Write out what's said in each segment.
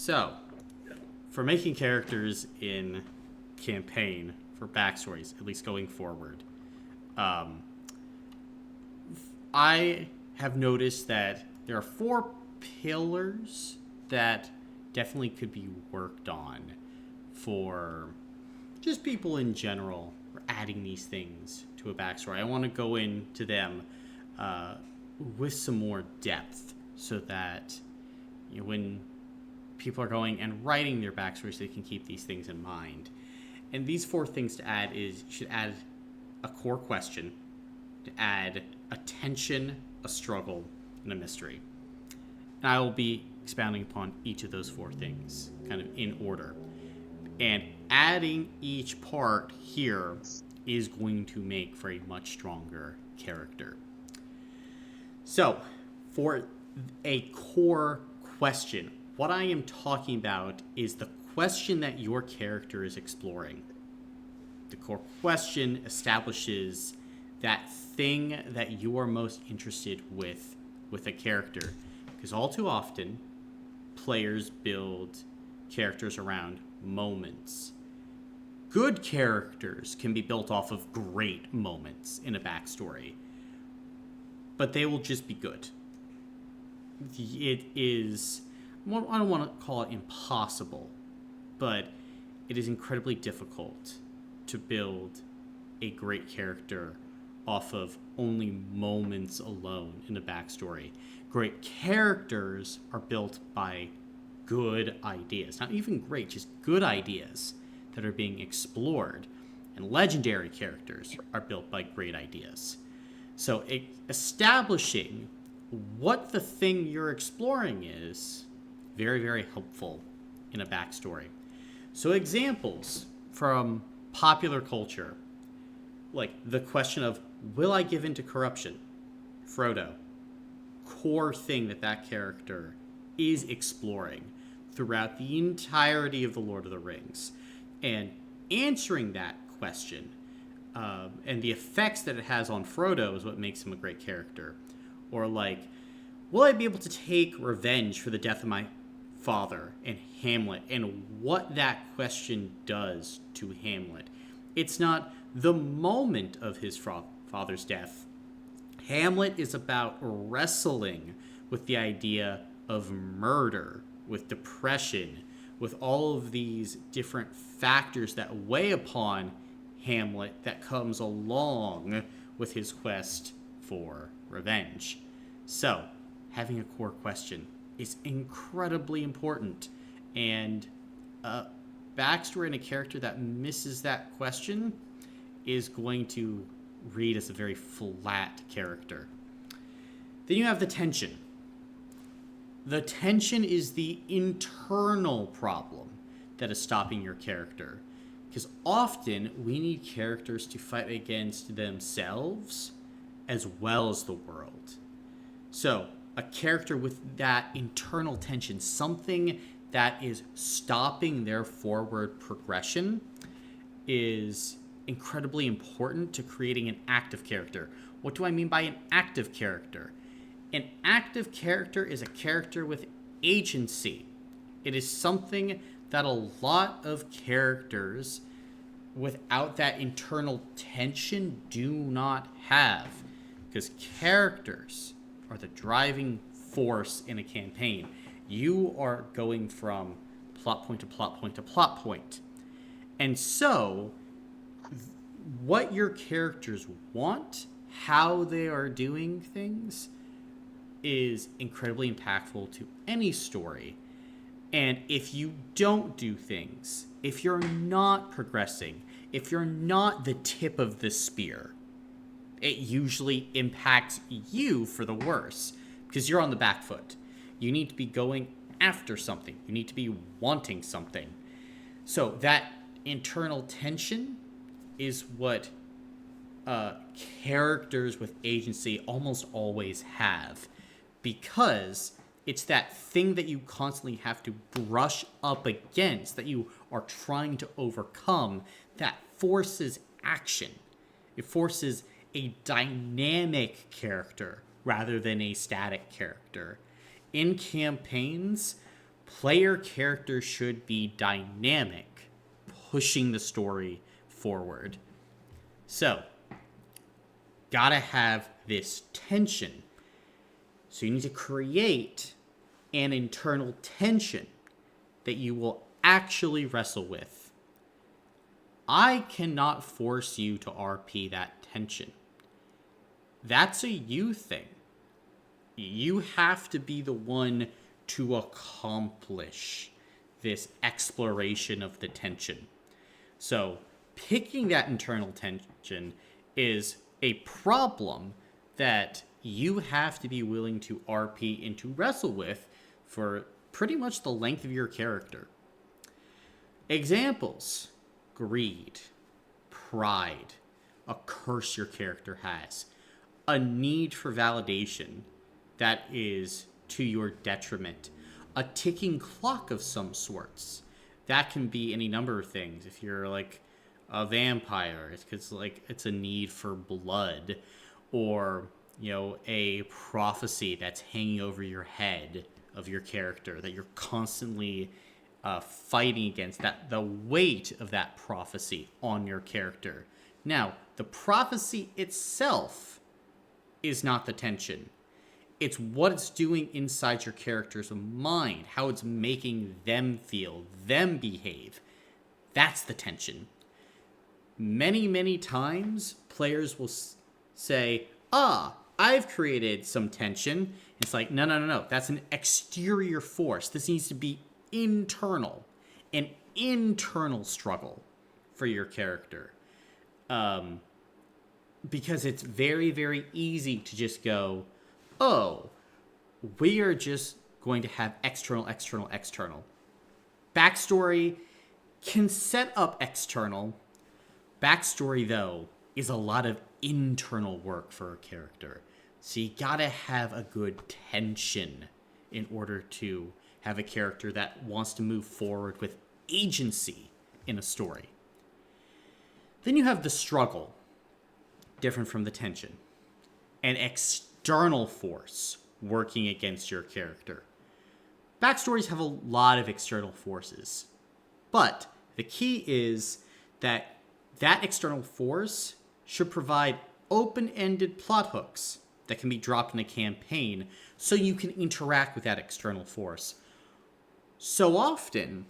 So, for making characters in campaign for backstories, at least going forward, um, I have noticed that there are 4 pillars that definitely could be worked on for just people in general for adding these things to a backstory. I want to go into them uh, with some more depth so that when people are going and writing their backstories, they can keep these things in mind. And these 4 things to add is you should add a core question, to add a tension, a struggle, and a mystery. And I will be expounding upon each of those 4 things kind of in order. And adding each part here is going to make for a much stronger character. So, for a core question, what I am talking about is the question that your character is exploring. The core question establishes that thing that you are most interested with a character. Because all too often, players build characters around moments. Good characters can be built off of great moments in a backstory, but they will just be good. It is, I don't want to call it impossible, but it is incredibly difficult to build a great character off of only moments alone in a backstory. Great characters are built by good ideas. Not even great, just good ideas that are being explored. And legendary characters are built by great ideas. So establishing what the thing you're exploring is very, very helpful in a backstory. So examples from popular culture, like the question of, will I give in to corruption? Frodo. Core thing that character is exploring throughout the entirety of The Lord of the Rings. And answering that question and the effects that it has on Frodo is what makes him a great character. Or like, will I be able to take revenge for the death of my father and Hamlet, and what that question does to Hamlet? It's not the moment of his father's death. Hamlet is about wrestling with the idea of murder, with depression, with all of these different factors that weigh upon Hamlet that comes along with his quest for revenge. So, having a core question is incredibly important, and a backstory and a character that misses that question is going to read as a very flat character. Then you have the tension. The tension is the internal problem that is stopping your character. Because often we need characters to fight against themselves as well as the world. So, a character with that internal tension, something that is stopping their forward progression, is incredibly important to creating an active character. What do I mean by an active character? An active character is a character with agency. It is something that a lot of characters without that internal tension do not have. Because characters are the driving force in a campaign. You are going from plot point to plot point to plot point. And so, what your characters want, how they are doing things, is incredibly impactful to any story. And if you don't do things, if you're not progressing, if you're not the tip of the spear, it usually impacts you for the worse, because you're on the back foot. You need to be going after something. You need to be wanting something. So that internal tension is what characters with agency almost always have, because it's that thing that you constantly have to brush up against, that you are trying to overcome, that forces action. It forces a dynamic character rather than a static character. In campaigns, Player characters should be dynamic, pushing the story forward. So, gotta have this tension. So you need to create an internal tension that you will actually wrestle with. I cannot force you to RP that tension. That's a you thing. You have to be the one to accomplish this exploration of the tension. So, picking that internal tension is a problem that you have to be willing to RP and to wrestle with for pretty much the length of your character. Examples: greed, pride, a curse your character has, a need for validation that is to your detriment, a ticking clock of some sorts. That can be any number of things. If you're like a vampire, it's a need for blood, or a prophecy that's hanging over your head of your character that you're constantly fighting against, that the weight of that prophecy on your character. Now, the prophecy itself is not the tension. It's what it's doing inside your character's mind, how it's making them feel, them behave. That's the tension. Many, many times, players will say, I've created some tension. It's like, no. That's an exterior force. This needs to be internal. An internal struggle for your character. Because it's very, very easy to just go, we are just going to have external. Backstory can set up external. Backstory, though, is a lot of internal work for a character. So you gotta have a good tension in order to have a character that wants to move forward with agency in a story. Then you have the struggle, different from the tension. An external force working against your character. Backstories have a lot of external forces, but the key is that external force should provide open-ended plot hooks that can be dropped in a campaign so you can interact with that external force. So often,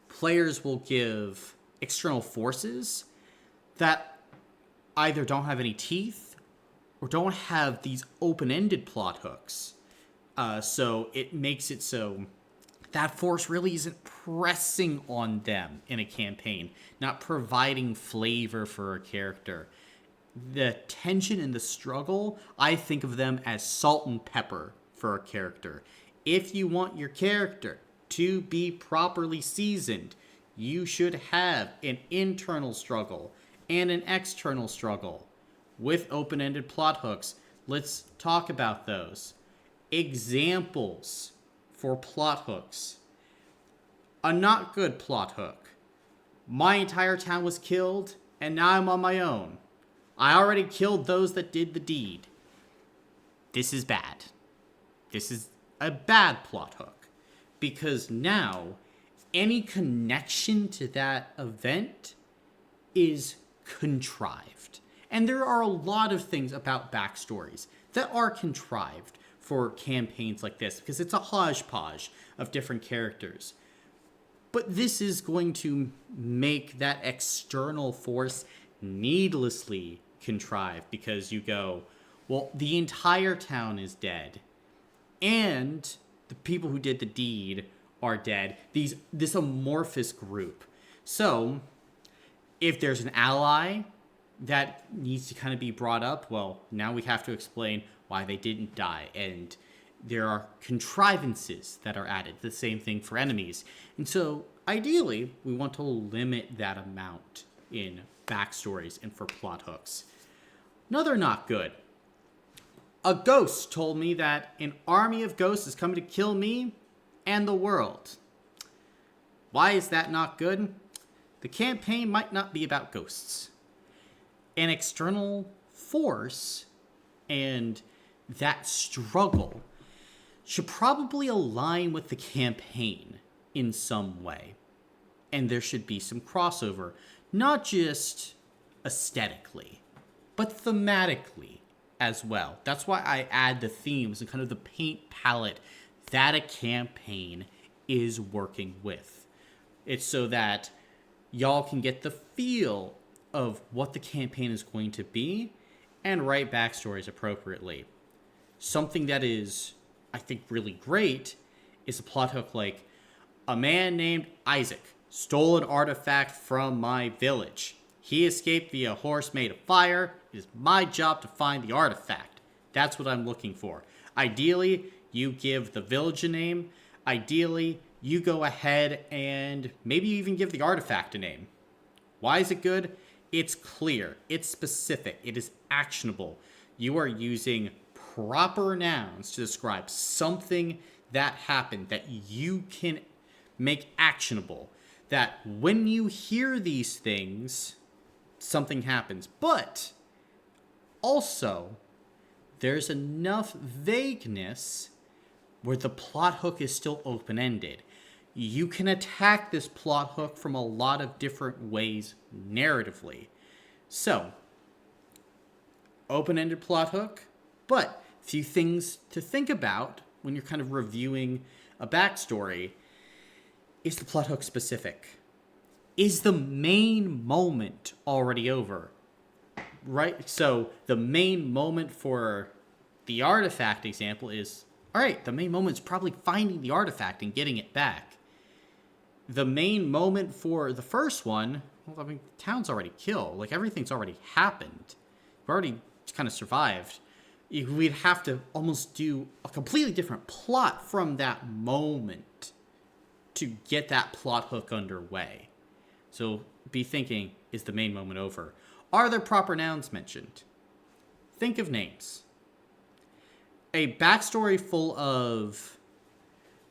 players will give external forces that either don't have any teeth or don't have these open-ended plot hooks. So it makes it so that force really isn't pressing on them in a campaign, not providing flavor for a character. The tension and the struggle, I think of them as salt and pepper for a character. If you want your character to be properly seasoned, you should have an internal struggle and an external struggle with open-ended plot hooks. Let's talk about those. Examples for plot hooks. A not good plot hook. My entire town was killed, and now I'm on my own. I already killed those that did the deed. This is bad. This is a bad plot hook. Because now, any connection to that event is contrived. And there are a lot of things about backstories that are contrived for campaigns like this, because it's a hodgepodge of different characters. But this is going to make that external force needlessly contrived, because you go, well, the entire town is dead, and the people who did the deed are dead. This amorphous group. So, if there's an ally that needs to kind of be brought up, well, now we have to explain why they didn't die, and there are contrivances that are added. The same thing for enemies. And so, ideally, we want to limit that amount in backstories and for plot hooks. Another not good. A ghost told me that an army of ghosts is coming to kill me and the world. Why is that not good? The campaign might not be about ghosts. An external force and that struggle. should probably align with the campaign in some way. And there should be some crossover, not just aesthetically, but thematically as well. That's why I add the themes and kind of the paint palette that a campaign is working with. It's so that y'all can get the feel of what the campaign is going to be and write backstories appropriately. Something that is, I think, really great is a plot hook like, a man named Isaac stole an artifact from my village. He escaped via a horse made of fire. It is my job to find the artifact. That's what I'm looking for. Ideally, you give the village a name. Ideally, you go ahead and maybe even give the artifact a name. Why is it good? It's clear. It's specific. It is actionable. You are using proper nouns to describe something that happened that you can make actionable. That when you hear these things, something happens. But also, there's enough vagueness where the plot hook is still open-ended. You can attack this plot hook from a lot of different ways narratively. So, open-ended plot hook, but few things to think about when you're kind of reviewing a backstory. Is the plot hook specific? Is the main moment already over? Right? So the main moment for the artifact example is, all right, the main moment is probably finding the artifact and getting it back. The main moment for the first one, well, I mean, the town's already killed. Like, everything's already happened. We've already kind of survived. We'd have to almost do a completely different plot from that moment to get that plot hook underway. So be thinking, is the main moment over? Are there proper nouns mentioned? Think of names. A backstory full of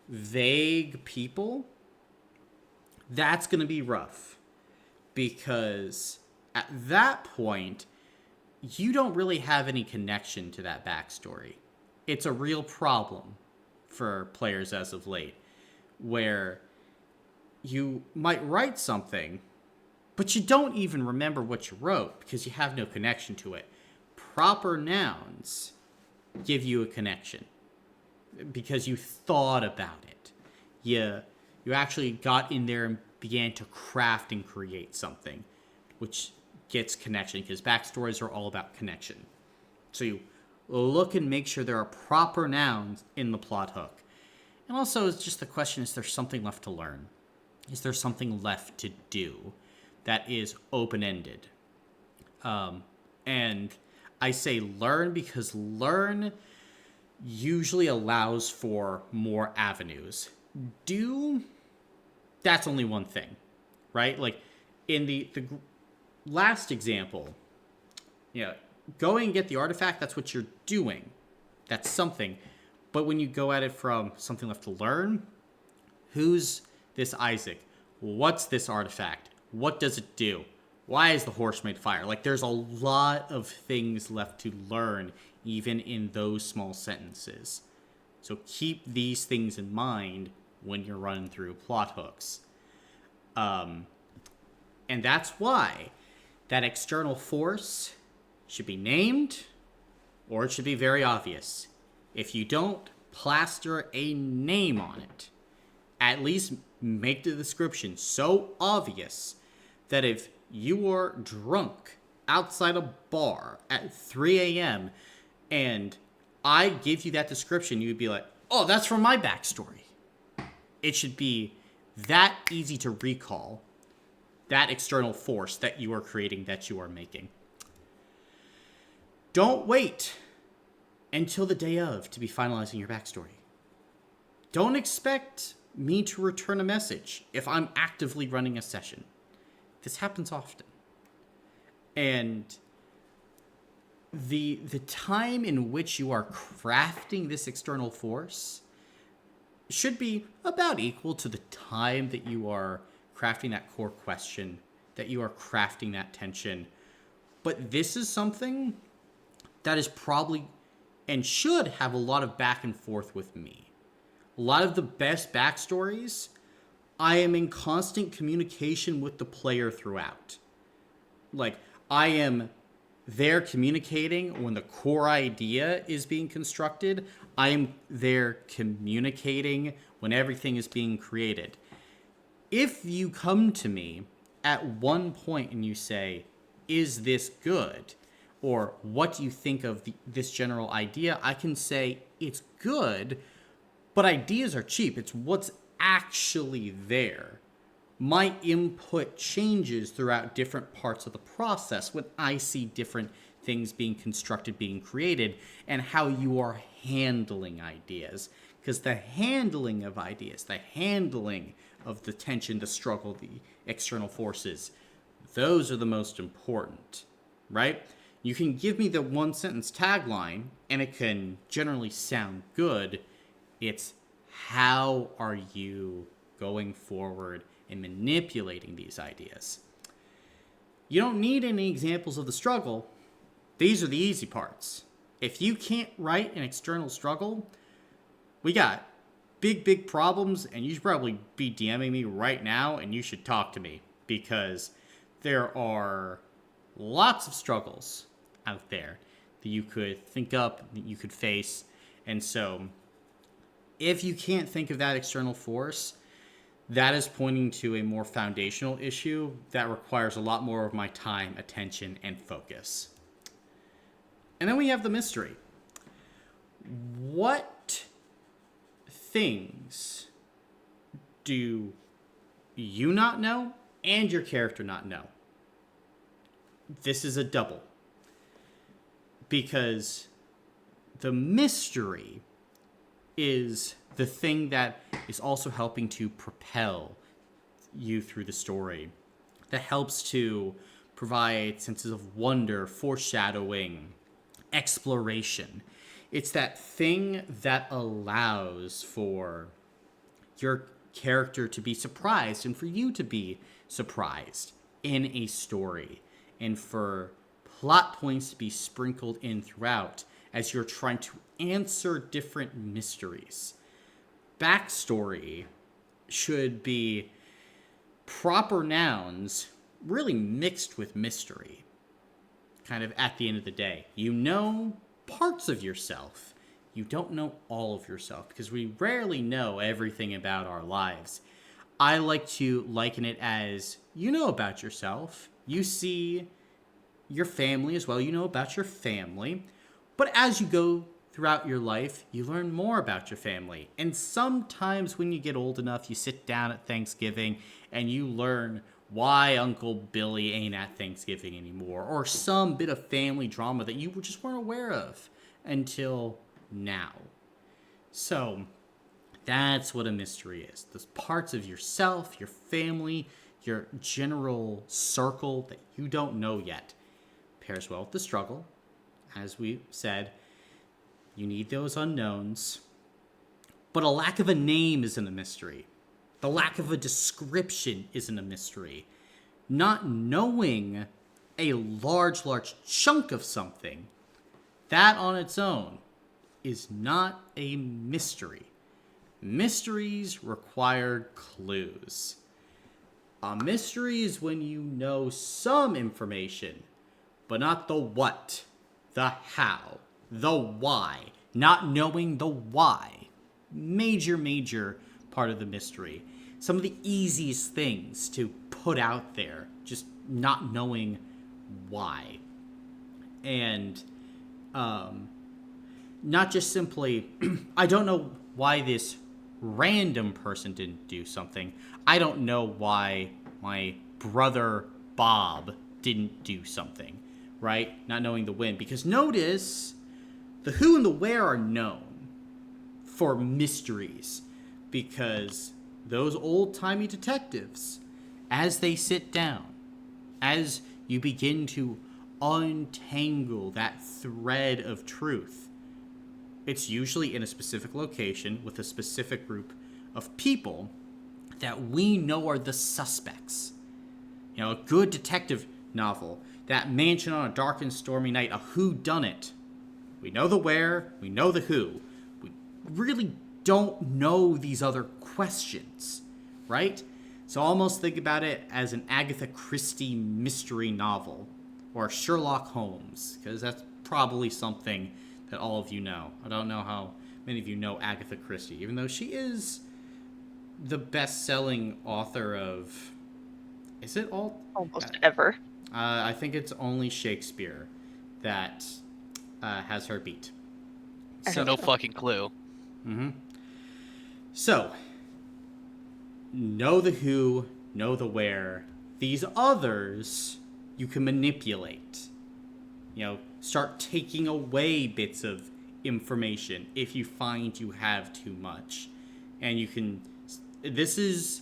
vague people, that's going to be rough. Because at that point, you don't really have any connection to that backstory. It's a real problem for players as of late, where you might write something, but you don't even remember what you wrote because you have no connection to it. Proper nouns give you a connection because you thought about it. You actually got in there and began to craft and create something, which gets connection, because backstories are all about connection. So you look and make sure there are proper nouns in the plot hook. And also, it's just the question, is there something left to learn? Is there something left to do that is open-ended? And I say learn because learn usually allows for more avenues. Do, that's only one thing, right? Like, in the last example, going and get the artifact, that's what you're doing. That's something. But when you go at it from something left to learn, who's this Isaac? What's this artifact? What does it do? Why is the horse made fire? Like, there's a lot of things left to learn, even in those small sentences. So keep these things in mind when you're running through plot hooks. And that's why that external force should be named, or it should be very obvious. If you don't plaster a name on it, at least make the description so obvious that if you are drunk outside a bar at 3 a.m. and I give you that description, you'd be like, oh, that's from my backstory. It should be that easy to recall that external force that you are creating, that you are making. Don't wait until the day of to be finalizing your backstory. Don't expect me to return a message if I'm actively running a session. This happens often. And the time in which you are crafting this external force should be about equal to the time that you are crafting that core question, that you are crafting that tension. But this is something that is probably and should have a lot of back and forth with me. A lot of the best backstories, I am in constant communication with the player throughout. Like, I am there communicating when the core idea is being constructed. I am there communicating when everything is being created. If you come to me at one point and you say, is this good? Or what do you think of this general idea? I can say, it's good, but ideas are cheap. It's what's actually there. My input changes throughout different parts of the process when I see different things being constructed, being created, and how you are handling ideas. Because the handling of ideas, the handling of the tension, the struggle, the external forces, those are the most important, right? You can give me the one sentence tagline and it can generally sound good. It's how are you going forward and manipulating these ideas? You don't need any examples of the struggle. These are the easy parts. If you can't write an external struggle, we got big problems, and you should probably be DMing me right now, and you should talk to me, because there are lots of struggles out there that you could think up, that you could face. And so if you can't think of that external force, that is pointing to a more foundational issue that requires a lot more of my time, attention, and focus. And then we have the mystery. What things do you not know and your character not know? This is a double. Because the mystery is the thing that is also helping to propel you through the story. That helps to provide senses of wonder, foreshadowing, exploration. It's that thing that allows for your character to be surprised and for you to be surprised in a story, and for plot points to be sprinkled in throughout as you're trying to answer different mysteries. Backstory should be proper nouns really mixed with mystery. Kind of at the end of the day, you know parts of yourself. You don't know all of yourself, because we rarely know everything about our lives. I like to liken it as, you know about yourself. You see your family as well. You know about your family. But as you go throughout your life, you learn more about your family. And sometimes when you get old enough, you sit down at Thanksgiving and you learn why Uncle Billy ain't at Thanksgiving anymore, or some bit of family drama that you just weren't aware of until now. So that's what a mystery is. Those parts of yourself, your family, your general circle that you don't know yet. Pairs well with the struggle. As we said, you need those unknowns. But a lack of a name isn't a mystery. The lack of a description isn't a mystery. Not knowing a large chunk of something, that on its own is not a mystery. Mysteries require clues. A mystery is when you know some information, but not the what, the how, the why. Not knowing the why. Major part of the mystery. Some of the easiest things to put out there, just not knowing why. And not just simply, I don't know why this random person didn't do something. I don't know why my brother Bob didn't do something, right? Not knowing the when. Because notice, the who and the where are known for mysteries. Because those old-timey detectives, as they sit down, as you begin to untangle that thread of truth, it's usually in a specific location with a specific group of people that we know are the suspects. You know, a good detective novel, that mansion on a dark and stormy night, a whodunit. We know the where, we know the who. We really don't know these other questions, right? So almost think about it as an Agatha Christie mystery novel, or Sherlock Holmes, because that's probably something that all of you know. I don't know how many of you know Agatha Christie, even though she is the best-selling author of... Is it all? Almost ever. I think it's only Shakespeare that has her beat. I So hope no so. fucking clue. So, know the who, know the where. These others you can manipulate. You know, start taking away bits of information if you find you have too much. And you can... This is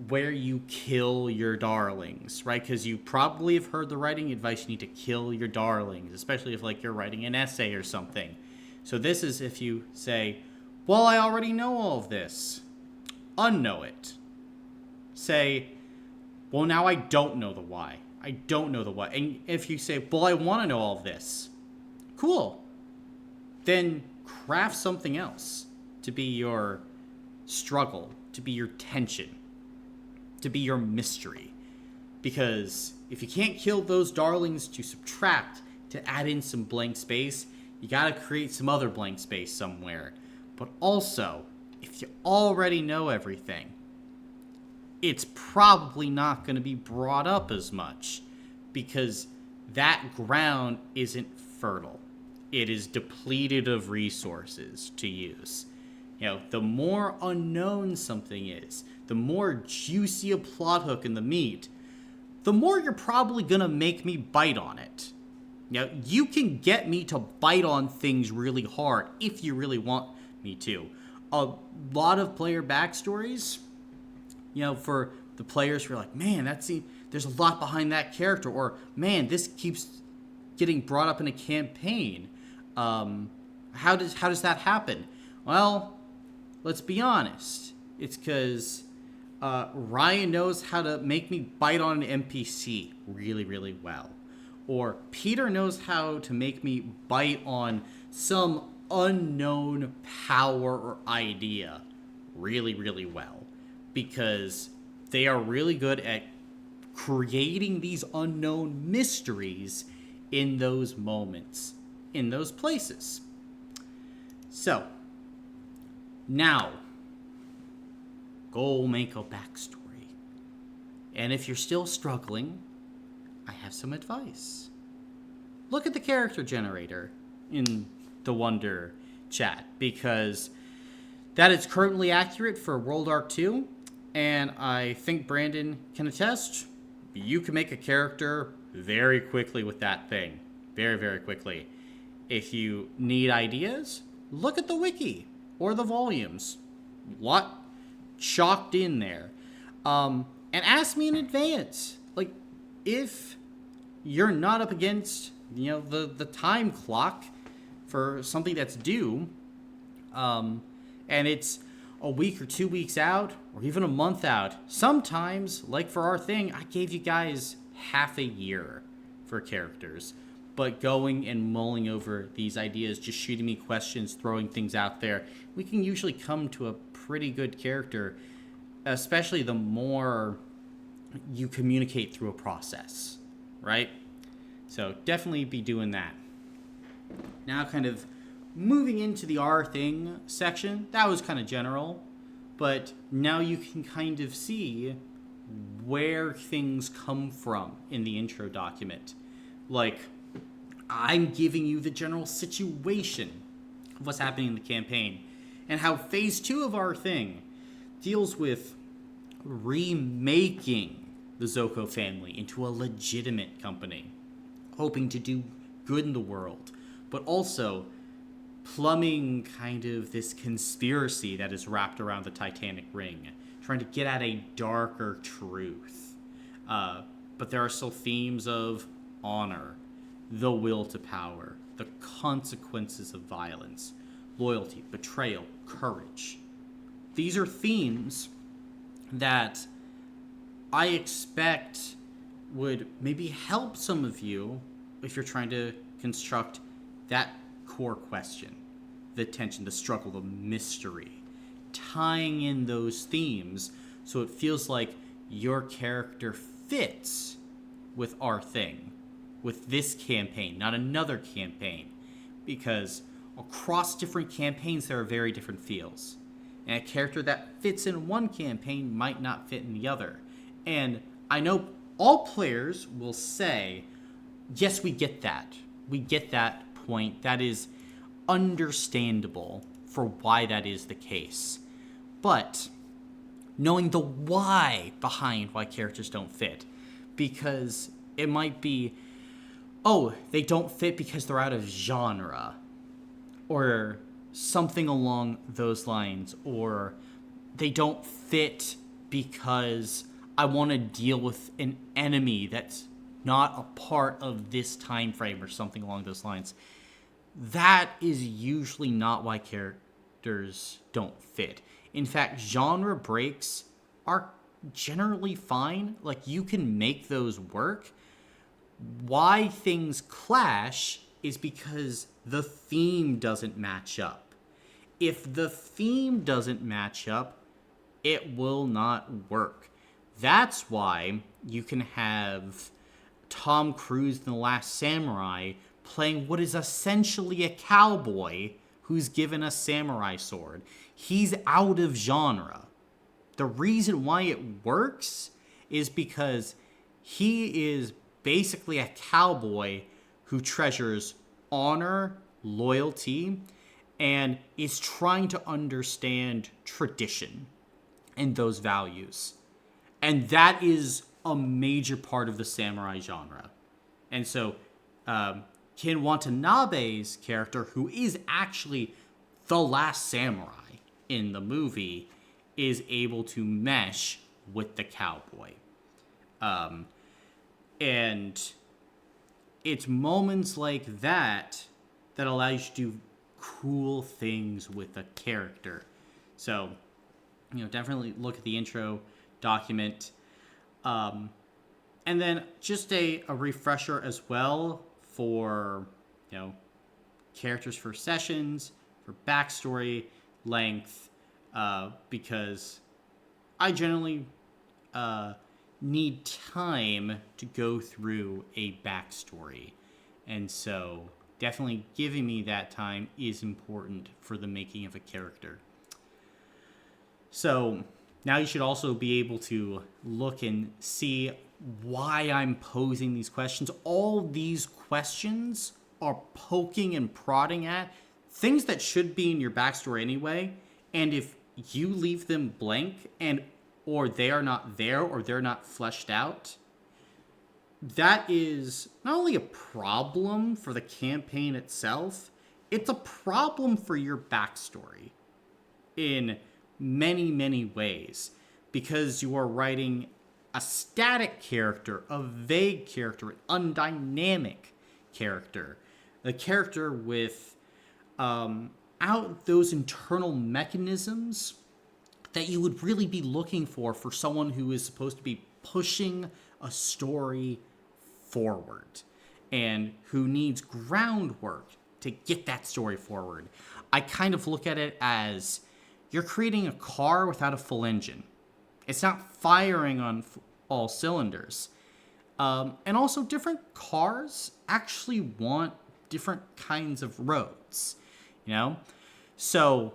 where you kill your darlings, right? Because you probably have heard the writing advice, you need to kill your darlings, especially if like you're writing an essay or something. So this is if you say, well, I already know all of this. Unknow it. Say, well, now I don't know the why. I don't know the what. And if you say, well, I want to know all of this. Cool. Then craft something else to be your struggle, to be your tension, to be your mystery. Because if you can't kill those darlings to subtract, to add in some blank space, you gotta create some other blank space somewhere. But also, if you already know everything, it's probably not going to be brought up as much because that ground isn't fertile. It is depleted of resources to use. You know, the more unknown something is, the more juicy a plot hook in the meat, the more you're probably going to make me bite on it. You know, you can get me to bite on things really hard if you really want me to. A lot of player backstories, you know, for the players who are like, man, there's a lot behind that character, or man, this keeps getting brought up in a campaign. How does that happen? Well, let's be honest. It's because Ryan knows how to make me bite on an NPC really, really well. Or Peter knows how to make me bite on some unknown power or idea really, really well. Because they are really good at creating these unknown mysteries in those moments, in those places. So, now, go make a backstory. And if you're still struggling, I have some advice. Look at the character generator in the Wonder chat, because that is currently accurate for World Arc 2, and I think Brandon can attest, you can make a character very quickly with that thing. Very, very quickly. If you need ideas, look at the wiki or the volumes. Lot chalked in there. And ask me in advance. Like, if you're not up against, you know, the time clock for something that's due, and it's a week or 2 weeks out, or even a month out. Sometimes, like for our thing, I gave you guys half a year for characters. But going and mulling over these ideas, just shooting me questions, throwing things out there, we can usually come to a pretty good character, especially the more you communicate through a process, right? So definitely be doing that. Now kind of moving into the our thing section, that was kind of general, but now you can kind of see where things come from in the intro document. Like, I'm giving you the general situation of what's happening in the campaign and how phase 2 of our thing deals with remaking the Zoko family into a legitimate company, hoping to do good in the world, but also plumbing kind of this conspiracy that is wrapped around the Titanic ring, trying to get at a darker truth. But there are still themes of honor, the will to power, the consequences of violence, loyalty, betrayal, courage. These are themes that I expect would maybe help some of you if you're trying to construct that core question, the tension, the struggle, the mystery, tying in those themes so it feels like your character fits with our thing, with this campaign, not another campaign. Because across different campaigns, there are very different feels. And a character that fits in one campaign might not fit in the other. And I know all players will say, yes, we get that. We get that point. That is understandable for why that is the case. But knowing the why behind why characters don't fit, because it might be, oh, they don't fit because they're out of genre, or something along those lines, or they don't fit because I want to deal with an enemy that's not a part of this time frame, or something along those lines. That is usually not why characters don't fit. In fact, genre breaks are generally fine. Like, you can make those work. Why things clash is because the theme doesn't match up. If the theme doesn't match up, it will not work. That's why you can have Tom Cruise in The Last Samurai playing what is essentially a cowboy who's given a samurai sword. He's out of genre. The reason why it works is because he is basically a cowboy who treasures honor, loyalty, and is trying to understand tradition and those values. And that is a major part of the samurai genre. And so, Ken Watanabe's character, who is actually the last samurai in the movie, is able to mesh with the cowboy. And it's moments like that that allow you to do cool things with a character. So, definitely look at the intro document. And then just a refresher as well for, characters for sessions, for backstory, length, because I generally need time to go through a backstory. And so definitely giving me that time is important for the making of a character. So now you should also be able to look and see why I'm posing these questions. All these questions are poking and prodding at things that should be in your backstory anyway. And if you leave them blank or they are not there or they're not fleshed out, that is not only a problem for the campaign itself, it's a problem for your backstory in many, many ways, because you are writing a static character, a vague character, an undynamic character, a character with out those internal mechanisms that you would really be looking for someone who is supposed to be pushing a story forward and who needs groundwork to get that story forward. I kind of look at it as you're creating a car without a full engine. It's not firing on all cylinders. And also, different cars actually want different kinds of roads, So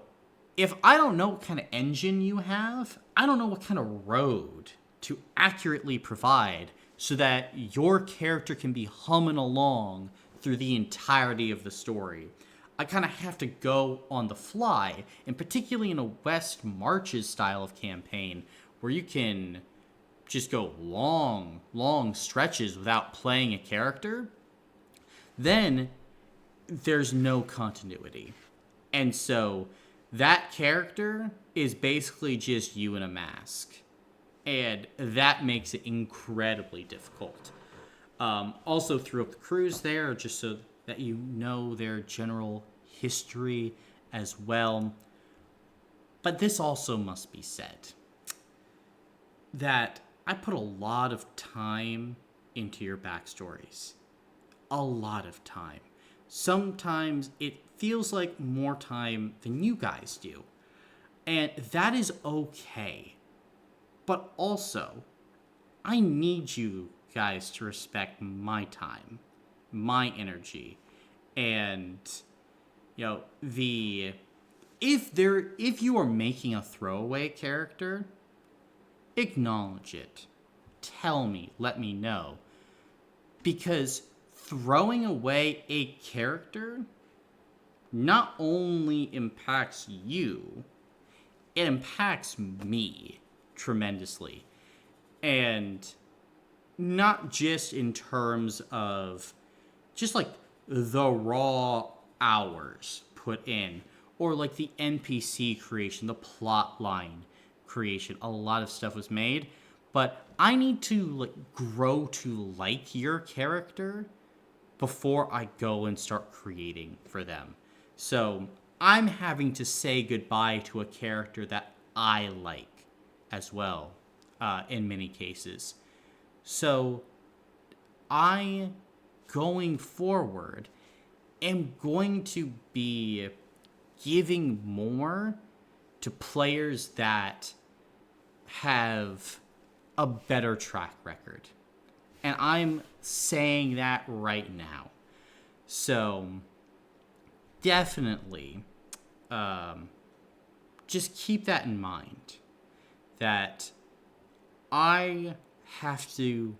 if I don't know what kind of engine you have, I don't know what kind of road to accurately provide so that your character can be humming along through the entirety of the story. I kind of have to go on the fly, and particularly in a West Marches style of campaign, where you can just go long, long stretches without playing a character, then there's no continuity. And so that character is basically just you in a mask. And that makes it incredibly difficult. Also, through up the cruise there, just so that you know their general history as well. But this also must be said, that I put a lot of time into your backstories. A lot of time. sometimes it feels like more time than you guys do. And that is okay. But also, I need you guys to respect my time, my energy, and the if you are making a throwaway character, acknowledge it. Tell me, let me know. Because throwing away a character not only impacts you, it impacts me tremendously. And not just in terms of just like the raw hours put in, or like the NPC creation, the plot line creation. A lot of stuff was made, but I need to like grow to like your character before I go and start creating for them. So I'm having to say goodbye to a character that I like as well, in many cases. So I, going forward, am going to be giving more to players that have a better track record. And I'm saying that right now. So definitely just keep that in mind. That I have to,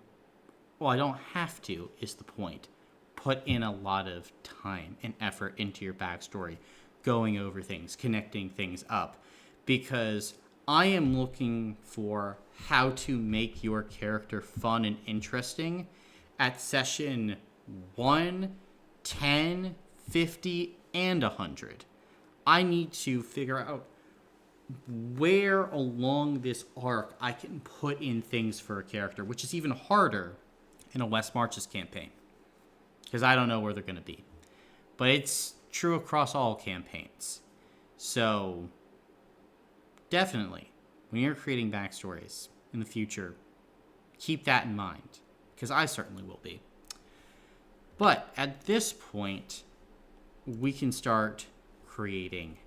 well, I don't have to, is the point. Put in a lot of time and effort into your backstory, going over things, connecting things up, because I am looking for how to make your character fun and interesting at session 1, 10, 50, and 100. I need to figure out where along this arc I can put in things for a character, which is even harder in a West Marches campaign, because I don't know where they're going to be. But it's true across all campaigns. So definitely, when you're creating backstories in the future, keep that in mind, because I certainly will be. But at this point, we can start creating